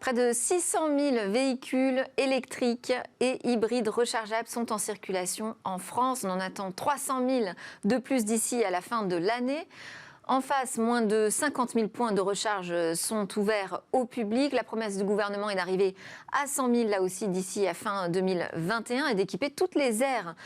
Près de 600 000 véhicules électriques et hybrides rechargeables sont en circulation en France. On en attend 300 000 de plus d'ici à la fin de l'année. En face, moins de 50 000 points de recharge sont ouverts au public. La promesse du gouvernement est d'arriver à 100 000, là aussi, d'ici à fin 2021 et d'équiper toutes les aires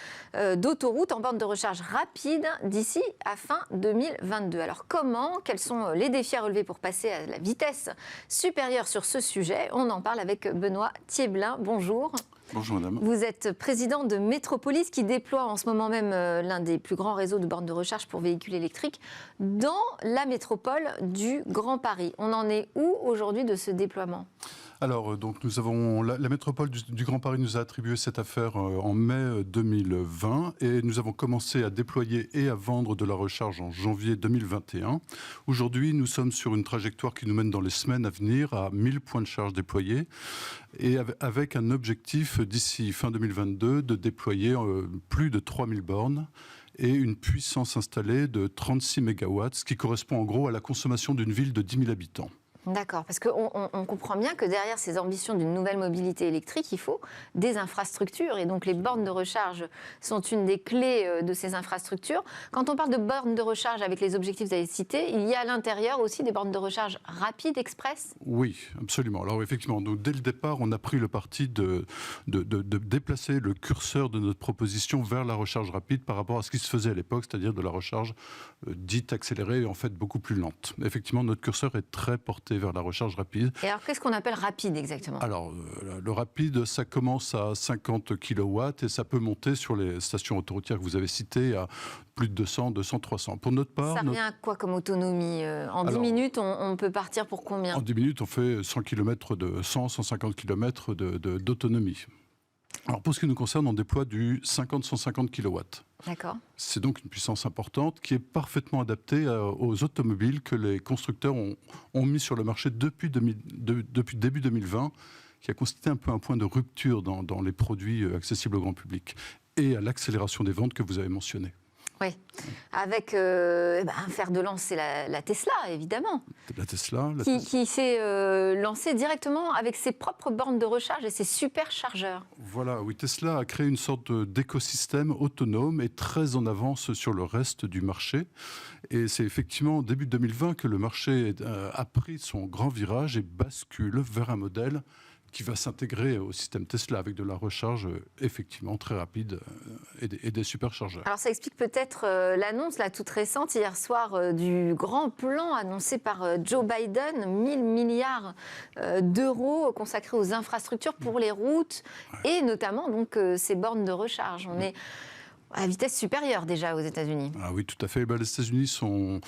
d'autoroute en bornes de recharge rapide d'ici à fin 2022. Alors comment ? Quels sont les défis à relever pour passer à la vitesse supérieure sur ce sujet ? On en parle avec Benoît Thieblin. Bonjour. Bonjour madame. Vous êtes président de Métropolis qui déploie en ce moment même l'un des plus grands réseaux de bornes de recharge pour véhicules électriques dans la métropole du Grand Paris. On en est où aujourd'hui de ce déploiement ? Alors, donc nous avons la métropole du Grand Paris nous a attribué cette affaire en mai 2020 et nous avons commencé à déployer et à vendre de la recharge en janvier 2021. Aujourd'hui, nous sommes sur une trajectoire qui nous mène dans les semaines à venir à 1000 points de charge déployés et avec un objectif d'ici fin 2022 de déployer plus de 3000 bornes et une puissance installée de 36 MW, ce qui correspond en gros à la consommation d'une ville de 10 000 habitants. D'accord, parce qu'on comprend bien que derrière ces ambitions d'une nouvelle mobilité électrique, il faut des infrastructures. Et donc les bornes de recharge sont une des clés de ces infrastructures. Quand on parle de bornes de recharge avec les objectifs que vous avez cités, il y a à l'intérieur aussi des bornes de recharge rapides, express ? Oui, absolument. Alors effectivement, donc, dès le départ, on a pris le parti de déplacer le curseur de notre proposition vers la recharge rapide par rapport à ce qui se faisait à l'époque, c'est-à-dire de la recharge dite accélérée et en fait beaucoup plus lente. Effectivement, notre curseur est très porté vers la recharge rapide. Et alors, qu'est-ce qu'on appelle rapide exactement ? Alors, le rapide, ça commence à 50 kW et ça peut monter sur les stations autoroutières que vous avez citées à plus de 200, 200, 300. Pour notre part... Ça revient à quoi comme autonomie ? En 10 minutes, on peut partir pour combien ? En 10 minutes, on fait 100 km de 100, 150 km d'autonomie. Alors, pour ce qui nous concerne, on déploie du 50-150 kW. D'accord. C'est donc une puissance importante qui est parfaitement adaptée aux automobiles que les constructeurs ont mis sur le marché depuis début 2020, qui a constitué un peu un point de rupture dans les produits accessibles au grand public et à l'accélération des ventes que vous avez mentionnées. Oui, avec un fer de lance, c'est la Tesla, évidemment. La Tesla. Qui s'est lancée directement avec ses propres bornes de recharge et ses superchargeurs. Voilà, oui, Tesla a créé une sorte d'écosystème autonome et très en avance sur le reste du marché. Et c'est effectivement début 2020 que le marché a pris son grand virage et bascule vers un modèle qui va s'intégrer au système Tesla avec de la recharge effectivement très rapide et des superchargeurs. Alors ça explique peut-être l'annonce là, toute récente hier soir du grand plan annoncé par Joe Biden, 1000 milliards d'euros consacrés aux infrastructures pour les routes et notamment donc ces bornes de recharge. On est à vitesse supérieure déjà aux États-Unis. Ah oui, tout à fait. Les États-Unis ont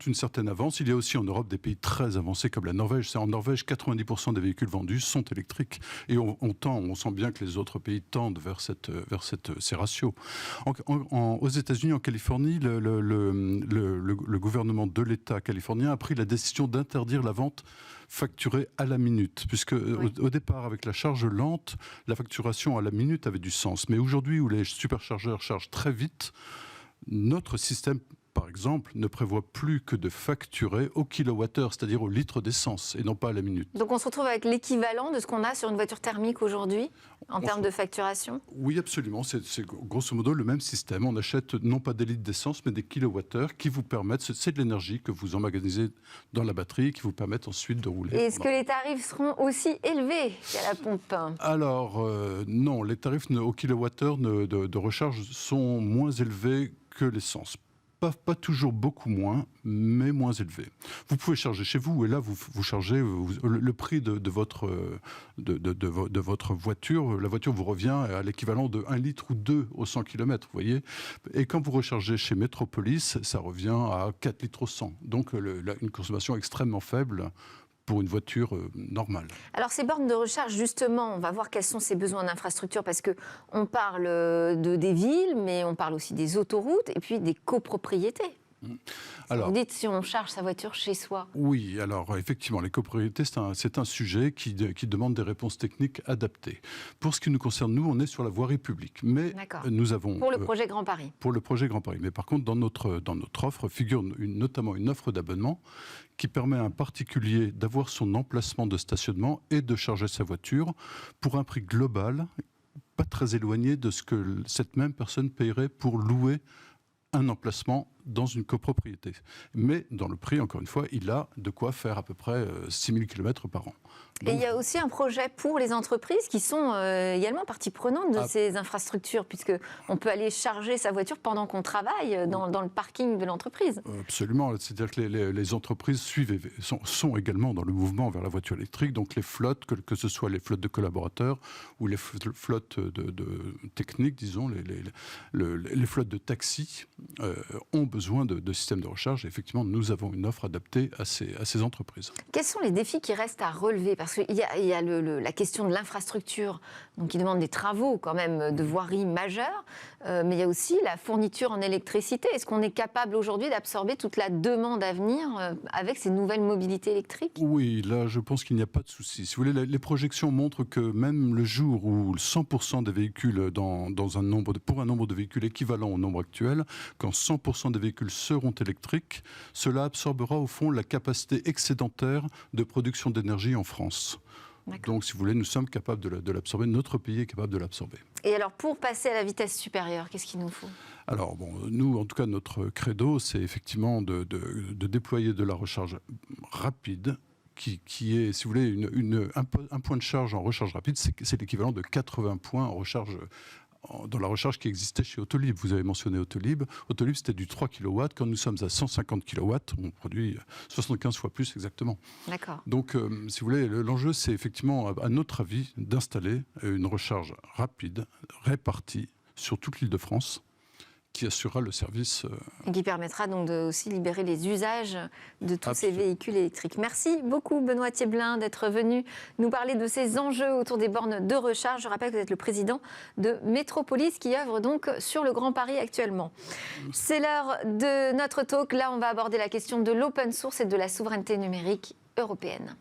une certaine avance. Il y a aussi en Europe des pays très avancés comme la Norvège. En Norvège, 90% des véhicules vendus sont électriques. Et on sent bien que les autres pays tendent vers ces ratios. Aux États-Unis, en Californie, le gouvernement de l'État californien a pris la décision d'interdire la vente facturée à la minute, puisque au départ, avec la charge lente, la facturation à la minute avait du sens. Mais aujourd'hui, où les superchargeurs chargent très vite, notre système, par exemple, ne prévoit plus que de facturer au kilowattheure, c'est-à-dire au litre d'essence, et non pas à la minute. Donc on se retrouve avec l'équivalent de ce qu'on a sur une voiture thermique aujourd'hui, en termes de facturation ? Oui, absolument. C'est grosso modo le même système. On achète non pas des litres d'essence, mais des kilowattheures qui vous permettent, c'est de l'énergie que vous emmagasinez dans la batterie, qui vous permettent ensuite de rouler. Et est-ce que les tarifs seront aussi élevés qu'à la pompe ? Alors, non, les tarifs au kilowattheure de recharge sont moins élevés que l'essence. Pas toujours beaucoup moins, mais moins élevé. Vous pouvez charger chez vous, et là, vous chargez le prix de votre voiture. La voiture vous revient à l'équivalent de 1 litre ou 2 au 100 km, vous voyez. Et quand vous rechargez chez Métropolis, ça revient à 4 litres au 100. Donc, une consommation extrêmement faible pour une voiture normale. Alors ces bornes de recharge, justement, on va voir quels sont ces besoins d'infrastructure, parce qu'on parle des villes, mais on parle aussi des autoroutes et puis des copropriétés. Alors, vous dites si on charge sa voiture chez soi. Oui, alors effectivement, les copropriétés, c'est un sujet qui demande des réponses techniques adaptées. Pour ce qui nous concerne, nous, on est sur la voirie publique. Mais nous avons... Pour le projet Grand Paris. Pour le projet Grand Paris. Mais par contre, dans notre offre figure notamment une offre d'abonnement qui permet à un particulier d'avoir son emplacement de stationnement et de charger sa voiture pour un prix global, pas très éloigné de ce que cette même personne paierait pour louer un emplacement dans une copropriété. Mais dans le prix, encore une fois, il a de quoi faire à peu près 6000 km par an. Donc, et il y a aussi un projet pour les entreprises qui sont également partie prenante de ces infrastructures, puisqu'on peut aller charger sa voiture pendant qu'on travaille dans le parking de l'entreprise. Absolument. C'est-à-dire que les entreprises sont également dans le mouvement vers la voiture électrique. Donc les flottes, que ce soit les flottes de collaborateurs ou les flottes de techniques, disons, les flottes de taxis ont besoin de systèmes de recharge. Et effectivement, nous avons une offre adaptée à ces entreprises. Quels sont les défis qui restent à relever ? Parce qu'il y a la question de l'infrastructure, donc qui demande des travaux quand même de voirie majeure, mais il y a aussi la fourniture en électricité. Est-ce qu'on est capable aujourd'hui d'absorber toute la demande à venir avec ces nouvelles mobilités électriques ? Oui, là je pense qu'il n'y a pas de souci. Si vous voulez, les projections montrent que même le jour où 100% des véhicules pour un nombre de véhicules équivalent au nombre actuel, quand 100% des véhicules seront électriques, cela absorbera au fond la capacité excédentaire de production d'énergie en France. Donc, si vous voulez, nous sommes capables de l'absorber. Notre pays est capable de l'absorber. Et alors, pour passer à la vitesse supérieure, qu'est-ce qu'il nous faut ? Alors, nous, en tout cas, notre credo, c'est effectivement de déployer de la recharge rapide, qui est, si vous voulez, un point de charge en recharge rapide, c'est l'équivalent de 80 points en recharge dans la recharge qui existait chez Autolib. Vous avez mentionné Autolib. Autolib, c'était du 3 kW. Quand nous sommes à 150 kW, on produit 75 fois plus exactement. D'accord. Donc, si vous voulez, l'enjeu, c'est effectivement, à notre avis, d'installer une recharge rapide, répartie sur toute l'île de France, qui assurera le service. Et qui permettra donc de aussi libérer les usages de tous ces véhicules électriques. Merci beaucoup Benoît Thieblin d'être venu nous parler de ces enjeux autour des bornes de recharge. Je rappelle que vous êtes le président de Métropolis qui œuvre donc sur le Grand Paris actuellement. C'est l'heure de notre talk. Là, on va aborder la question de l'open source et de la souveraineté numérique européenne.